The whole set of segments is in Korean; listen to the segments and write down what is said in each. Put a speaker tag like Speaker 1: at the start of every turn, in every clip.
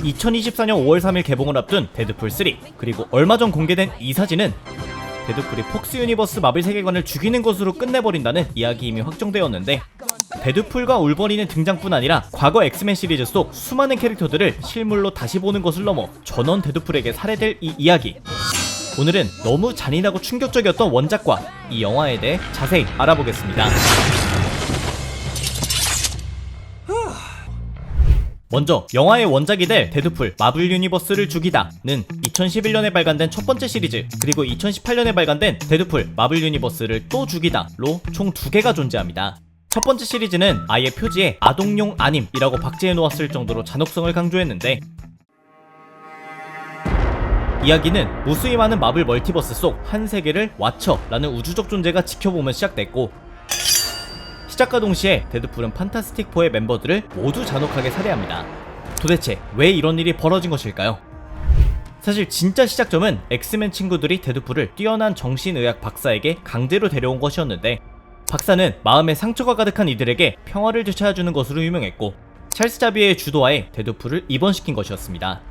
Speaker 1: 2024년 5월 3일 개봉을 앞둔 데드풀 3, 그리고 얼마 전 공개된 이 사진은 데드풀이 폭스 유니버스 마블 세계관을 죽이는 것으로 끝내버린다는 이야기 이미 확정되었는데, 데드풀과 울버린의 등장뿐 아니라 과거 엑스맨 시리즈 속 수많은 캐릭터들을 실물로 다시 보는 것을 넘어 전원 데드풀에게 살해될 이 이야기. 오늘은 너무 잔인하고 충격적이었던 원작과 이 영화에 대해 자세히 알아보겠습니다. 먼저 영화의 원작이 될 데드풀 마블 유니버스를 죽이다는 2011년에 발간된 첫 번째 시리즈, 그리고 2018년에 발간된 데드풀 마블 유니버스를 또 죽이다로 총 2개가 존재합니다. 첫 번째 시리즈는 아예 표지에 아동용 아님이라고 박제해 놓았을 정도로 잔혹성을 강조했는데, 이야기는 무수히 많은 마블 멀티버스 속 한 세계를 와처라는 우주적 존재가 지켜보면 시작됐고, 시작과 동시에 데드풀은 판타스틱4의 멤버들을 모두 잔혹하게 살해합니다. 도대체 왜 이런 일이 벌어진 것일까요? 사실 진짜 시작점은 엑스맨 친구들이 데드풀을 뛰어난 정신의학 박사에게 강제로 데려온 것이었는데, 박사는 마음에 상처가 가득한 이들에게 평화를 되찾아주는 것으로 유명했고, 찰스 자비에의 주도하에 데드풀을 입원시킨 것이었습니다.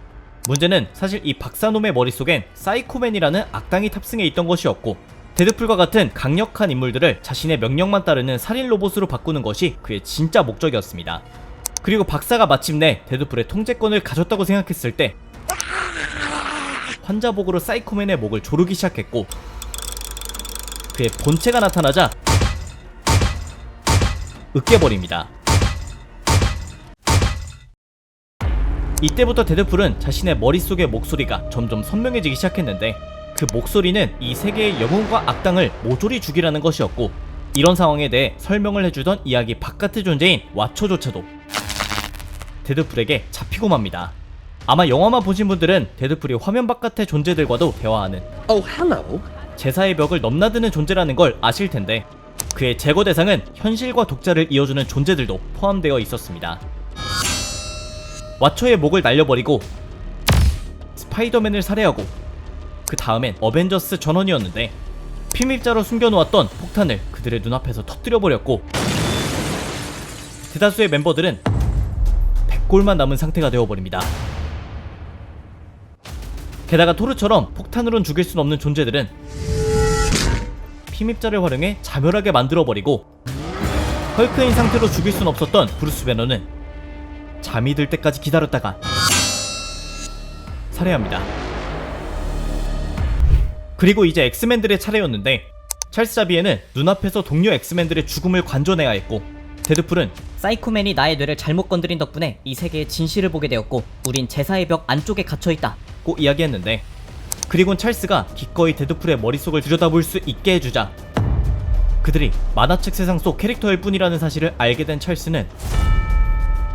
Speaker 1: 문제는 사실 이 박사놈의 머릿속엔 사이코맨이라는 악당이 탑승해 있던 것이었고, 데드풀과 같은 강력한 인물들을 자신의 명령만 따르는 살인 로봇으로 바꾸는 것이 그의 진짜 목적이었습니다. 그리고 박사가 마침내 데드풀의 통제권을 가졌다고 생각했을 때 환자복으로 사이코맨의 목을 조르기 시작했고, 그의 본체가 나타나자 으깨버립니다. 이때부터 데드풀은 자신의 머릿속의 목소리가 점점 선명해지기 시작했는데, 그 목소리는 이 세계의 영웅과 악당을 모조리 죽이라는 것이었고, 이런 상황에 대해 설명을 해주던 이야기 바깥의 존재인 와처조차도 데드풀에게 잡히고 맙니다. 아마 영화만 보신 분들은 데드풀이 화면 바깥의 존재들과도 대화하는 제사의 벽을 넘나드는 존재라는 걸 아실 텐데, 그의 제거 대상은 현실과 독자를 이어주는 존재들도 포함되어 있었습니다. 와처의 목을 날려버리고 스파이더맨을 살해하고, 그 다음엔 어벤져스 전원이었는데 피밀자로 숨겨놓았던 폭탄을 그들의 눈앞에서 터뜨려버렸고, 대다수의 멤버들은 100골만 남은 상태가 되어버립니다. 게다가 토르처럼 폭탄으론 죽일 순 없는 존재들은 피밀자를 활용해 자멸하게 만들어버리고, 헐크인 상태로 죽일 순 없었던 브루스 배너는 잠이 들 때까지 기다렸다가 살해합니다. 그리고 이제 엑스맨들의 차례였는데, 찰스 자비에는 눈앞에서 동료 엑스맨들의 죽음을 관전해야 했고, 데드풀은
Speaker 2: 사이코맨이 나의 뇌를 잘못 건드린 덕분에 이 세계의 진실을 보게 되었고, 우린 제사의 벽 안쪽에 갇혀있다
Speaker 1: 고 이야기했는데, 그리곤 찰스가 기꺼이 데드풀의 머릿속을 들여다볼 수 있게 해주자 그들이 만화책 세상 속 캐릭터일 뿐이라는 사실을 알게 된 찰스는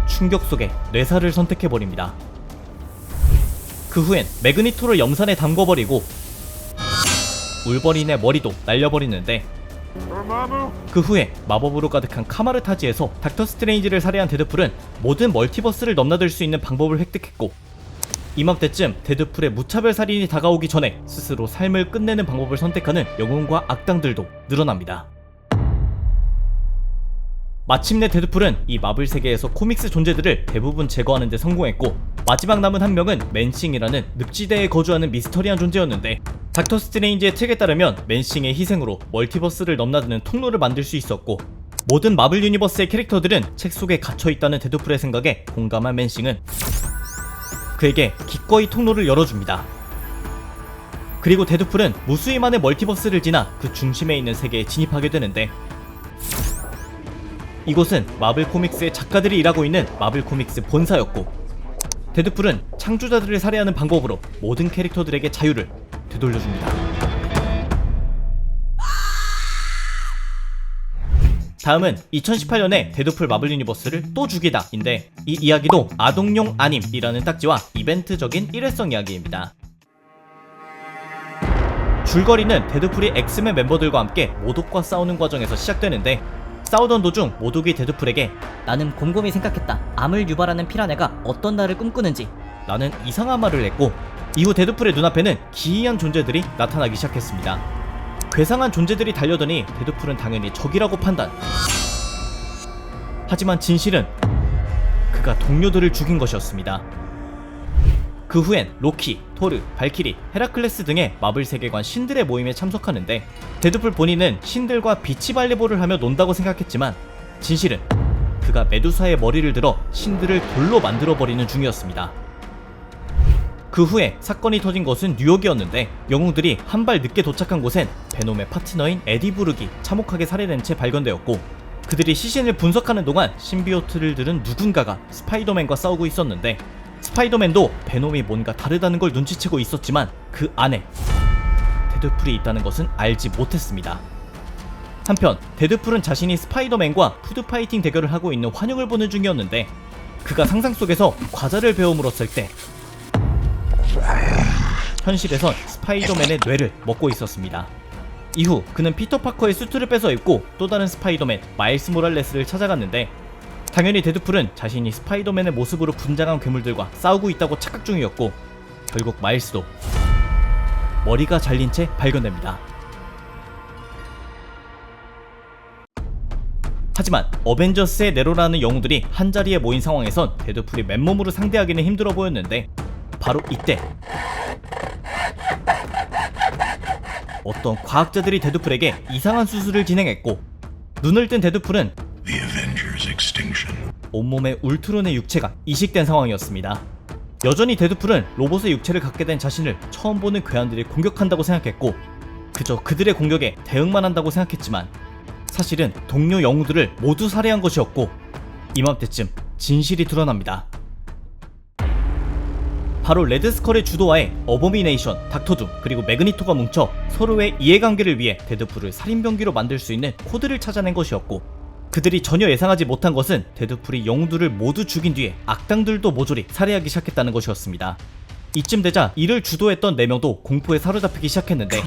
Speaker 1: 충격 속에 뇌사를 선택해버립니다. 그 후엔 매그니토를 염산에 담궈버리고 울버린의 머리도 날려버리는데, 그 후에 마법으로 가득한 카마르타지에서 닥터 스트레인지를 살해한 데드풀은 모든 멀티버스를 넘나들 수 있는 방법을 획득했고, 이맘때쯤 데드풀의 무차별 살인이 다가오기 전에 스스로 삶을 끝내는 방법을 선택하는 영웅과 악당들도 늘어납니다. 마침내 데드풀은 이 마블 세계에서 코믹스 존재들을 대부분 제거하는 데 성공했고, 마지막 남은 한 명은 맨싱이라는 늪지대에 거주하는 미스터리한 존재였는데, 닥터 스트레인지의 책에 따르면 맨싱의 희생으로 멀티버스를 넘나드는 통로를 만들 수 있었고, 모든 마블 유니버스의 캐릭터들은 책 속에 갇혀있다는 데드풀의 생각에 공감한 맨싱은 그에게 기꺼이 통로를 열어줍니다. 그리고 데드풀은 무수히 많은 멀티버스를 지나 그 중심에 있는 세계에 진입하게 되는데, 이곳은 마블 코믹스의 작가들이 일하고 있는 마블 코믹스 본사였고, 데드풀은 창조자들을 살해하는 방법으로 모든 캐릭터들에게 자유를 되돌려줍니다. 다음은 2018년에 데드풀 마블 유니버스를 또 죽이다 인데, 이 이야기도 아동용 아님이라는 딱지와 이벤트적인 일회성 이야기입니다. 줄거리는 데드풀이 엑스맨 멤버들과 함께 모독과 싸우는 과정에서 시작되는데, 싸우던 도중 모독이 데드풀에게
Speaker 2: 나는 곰곰이 생각했다. 암을 유발하는 피라냐가 어떤 날을 꿈꾸는지
Speaker 1: 라는 이상한 말을 했고, 이후 데드풀의 눈앞에는 기이한 존재들이 나타나기 시작했습니다. 괴상한 존재들이 달려드니 데드풀은 당연히 적이라고 판단. 하지만 진실은 그가 동료들을 죽인 것이었습니다. 그 후엔 로키, 토르, 발키리, 헤라클레스 등의 마블 세계관 신들의 모임에 참석하는데 데드풀 본인은 신들과 비치발리볼을 하며 논다고 생각했지만 진실은 그가 메두사의 머리를 들어 신들을 돌로 만들어버리는 중이었습니다. 그 후에 사건이 터진 것은 뉴욕이었는데 영웅들이 한 발 늦게 도착한 곳엔 베놈의 파트너인 에디 브룩이 참혹하게 살해된 채 발견되었고 그들이 시신을 분석하는 동안 신비오트를 들은 누군가가 스파이더맨과 싸우고 있었는데 스파이더맨도 베놈이 뭔가 다르다는 걸 눈치채고 있었지만 그 안에 데드풀이 있다는 것은 알지 못했습니다. 한편 데드풀은 자신이 스파이더맨과 푸드파이팅 대결을 하고 있는 환영을 보는 중이었는데 그가 상상 속에서 과자를 베어물었을 때 현실에선 스파이더맨의 뇌를 먹고 있었습니다. 이후 그는 피터 파커의 수트를 뺏어 입고 또 다른 스파이더맨 마일스 모랄레스를 찾아갔는데 당연히 데드풀은 자신이 스파이더맨의 모습으로 분장한 괴물들과 싸우고 있다고 착각 중이었고 결국 마일스도 머리가 잘린 채 발견됩니다. 하지만 어벤져스의 네로라는 영웅들이 한자리에 모인 상황에선 데드풀이 맨몸으로 상대하기는 힘들어 보였는데 바로 이때 어떤 과학자들이 데드풀에게 이상한 수술을 진행했고 눈을 뜬 데드풀은 온몸에 울트론의 육체가 이식된 상황이었습니다. 여전히 데드풀은 로봇의 육체를 갖게 된 자신을 처음 보는 괴한들이 공격한다고 생각했고 그저 그들의 공격에 대응만 한다고 생각했지만 사실은 동료 영웅들을 모두 살해한 것이었고 이맘때쯤 진실이 드러납니다. 바로 레드스컬의 주도하에 어보미네이션, 닥터둠, 그리고 매그니토가 뭉쳐 서로의 이해관계를 위해 데드풀을 살인병기로 만들 수 있는 코드를 찾아낸 것이었고 그들이 전혀 예상하지 못한 것은 데드풀이 영웅들을 모두 죽인 뒤에 악당들도 모조리 살해하기 시작했다는 것이었습니다. 이쯤 되자 이를 주도했던 4명도 공포에 사로잡히기 시작했는데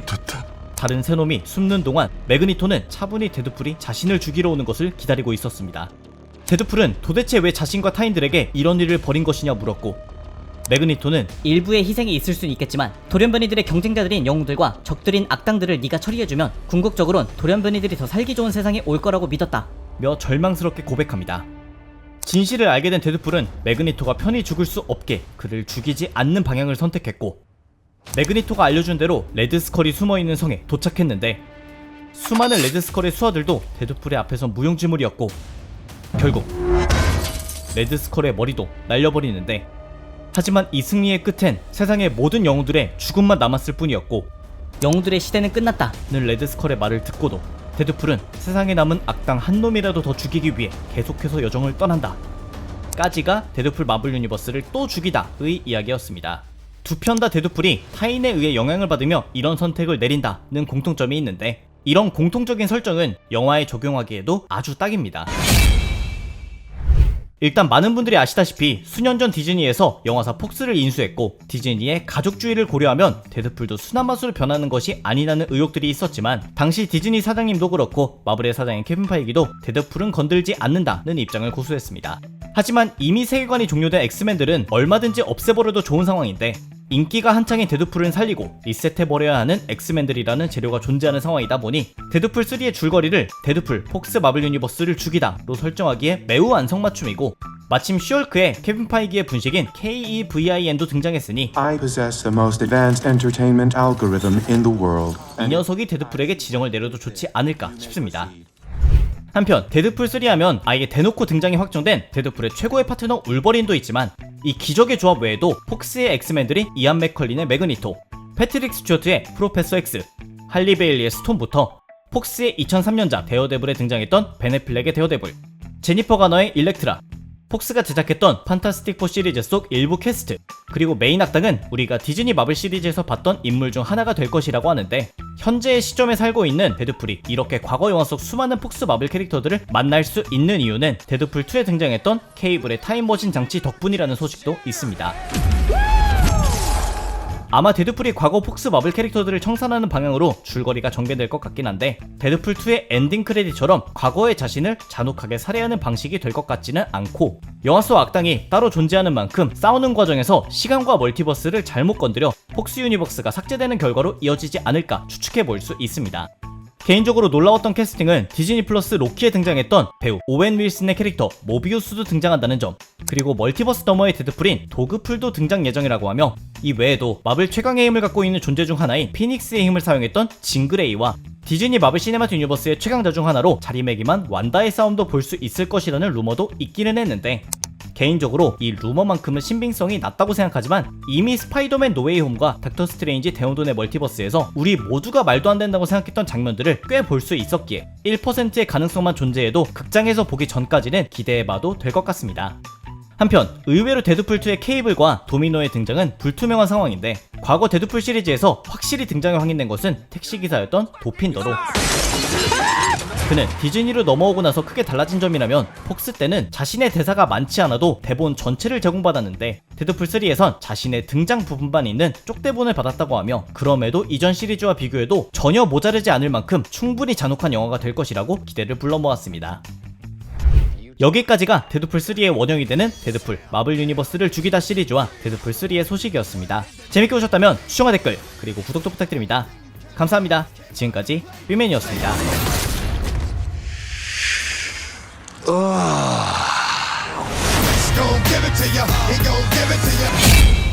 Speaker 1: 다른 세 놈이 숨는 동안 매그니토는 차분히 데드풀이 자신을 죽이러 오는 것을 기다리고 있었습니다. 데드풀은 도대체 왜 자신과 타인들에게 이런 일을 벌인 것이냐 물었고 매그니토는
Speaker 2: 일부의 희생이 있을 수는 있겠지만 돌연변이들의 경쟁자들인 영웅들과 적들인 악당들을 네가 처리해주면 궁극적으론 돌연변이들이 더 살기 좋은 세상에 올 거라고 믿었다
Speaker 1: 며 절망스럽게 고백합니다. 진실을 알게 된 데드풀은 매그니토가 편히 죽을 수 없게 그를 죽이지 않는 방향을 선택했고 매그니토가 알려준 대로 레드스컬이 숨어있는 성에 도착했는데 수많은 레드스컬의 수하들도 데드풀의 앞에서 무용지물이었고 결국 레드스컬의 머리도 날려버리는데 하지만 이 승리의 끝엔 세상의 모든 영웅들의 죽음만 남았을 뿐이었고
Speaker 2: 영웅들의 시대는 끝났다
Speaker 1: 는 레드스컬의 말을 듣고도 데드풀은 세상에 남은 악당 한 놈이라도 더 죽이기 위해 계속해서 여정을 떠난다 까지가 데드풀 마블 유니버스를 또 죽이다의 이야기였습니다. 두 편 다 데드풀이 타인에 의해 영향을 받으며 이런 선택을 내린다는 공통점이 있는데 이런 공통적인 설정은 영화에 적용하기에도 아주 딱입니다. 일단 많은 분들이 아시다시피 수년 전 디즈니에서 영화사 폭스를 인수했고 디즈니의 가족주의를 고려하면 데드풀도 순한 맛으로 변하는 것이 아니라는 의혹들이 있었지만 당시 디즈니 사장님도 그렇고 마블의 사장인 케빈 파이기도 데드풀은 건들지 않는다는 입장을 고수했습니다. 하지만 이미 세계관이 종료된 엑스맨들은 얼마든지 없애버려도 좋은 상황인데 인기가 한창인 데드풀은 살리고 리셋해버려야 하는 엑스맨들이라는 재료가 존재하는 상황이다 보니 데드풀3의 줄거리를 데드풀 폭스 마블 유니버스를 죽이다로 설정하기에 매우 안성맞춤이고 마침 슈얼크에 케빈 파이기의 분식인 KEVIN도 등장했으니
Speaker 3: I possess the most advanced entertainment algorithm in the world.
Speaker 1: 이 녀석이 데드풀에게 지령을 내려도 좋지 않을까 싶습니다. 한편 데드풀3 하면 아예 대놓고 등장이 확정된 데드풀의 최고의 파트너 울버린도 있지만 이 기적의 조합 외에도 폭스의 엑스맨들이 이안 맥컬린의 매그니토, 패트릭 스튜어트의 프로페서 X, 할리 베일리의 스톰부터 폭스의 2003년작 데어데블에 등장했던 벤 애플렉의 데어데블, 제니퍼 가너의 일렉트라, 폭스가 제작했던 판타스틱 4 시리즈 속 일부 캐스트, 그리고 메인 악당은 우리가 디즈니 마블 시리즈에서 봤던 인물 중 하나가 될 것이라고 하는데 현재의 시점에 살고 있는 데드풀이 이렇게 과거 영화 속 수많은 폭스 마블 캐릭터들을 만날 수 있는 이유는 데드풀2에 등장했던 케이블의 타임머신 장치 덕분이라는 소식도 있습니다. 아마 데드풀이 과거 폭스 마블 캐릭터들을 청산하는 방향으로 줄거리가 전개될 것 같긴 한데 데드풀2의 엔딩 크레딧처럼 과거의 자신을 잔혹하게 살해하는 방식이 될 것 같지는 않고 영화 속 악당이 따로 존재하는 만큼 싸우는 과정에서 시간과 멀티버스를 잘못 건드려 폭스 유니버스가 삭제되는 결과로 이어지지 않을까 추측해 볼 수 있습니다. 개인적으로 놀라웠던 캐스팅은 디즈니 플러스 로키에 등장했던 배우 오웬 윌슨의 캐릭터 모비우스도 등장한다는 점, 그리고 멀티버스 더머의 데드풀인 도그풀도 등장 예정이라고 하며, 이 외에도 마블 최강의 힘을 갖고 있는 존재 중 하나인 피닉스의 힘을 사용했던 징그레이와 디즈니 마블 시네마틱 유니버스의 최강자 중 하나로 자리매김한 완다의 싸움도 볼 수 있을 것이라는 루머도 있기는 했는데, 개인적으로 이 루머만큼은 신빙성이 낮다고 생각하지만 이미 스파이더맨 노웨이 홈과 닥터 스트레인지 대혼돈의 멀티버스에서 우리 모두가 말도 안 된다고 생각했던 장면들을 꽤 볼 수 있었기에 1%의 가능성만 존재해도 극장에서 보기 전까지는 기대해봐도 될 것 같습니다. 한편 의외로 데드풀2의 케이블과 도미노의 등장은 불투명한 상황인데, 과거 데드풀 시리즈에서 확실히 등장이 확인된 것은 택시기사였던 도핀더로, 그는 디즈니로 넘어오고 나서 크게 달라진 점이라면 폭스 때는 자신의 대사가 많지 않아도 대본 전체를 제공받았는데 데드풀3에선 자신의 등장 부분만 있는 쪽대본을 받았다고 하며, 그럼에도 이전 시리즈와 비교해도 전혀 모자르지 않을 만큼 충분히 잔혹한 영화가 될 것이라고 기대를 불러모았습니다. 여기까지가 데드풀3의 원형이 되는 데드풀 마블 유니버스를 죽이다 시리즈와 데드풀3의 소식이었습니다. 재밌게 보셨다면 추천과 댓글 그리고 구독도 부탁드립니다. 감사합니다. 지금까지 삐맨이었습니다.
Speaker 4: He gon' give it to ya. He gon' give it to ya.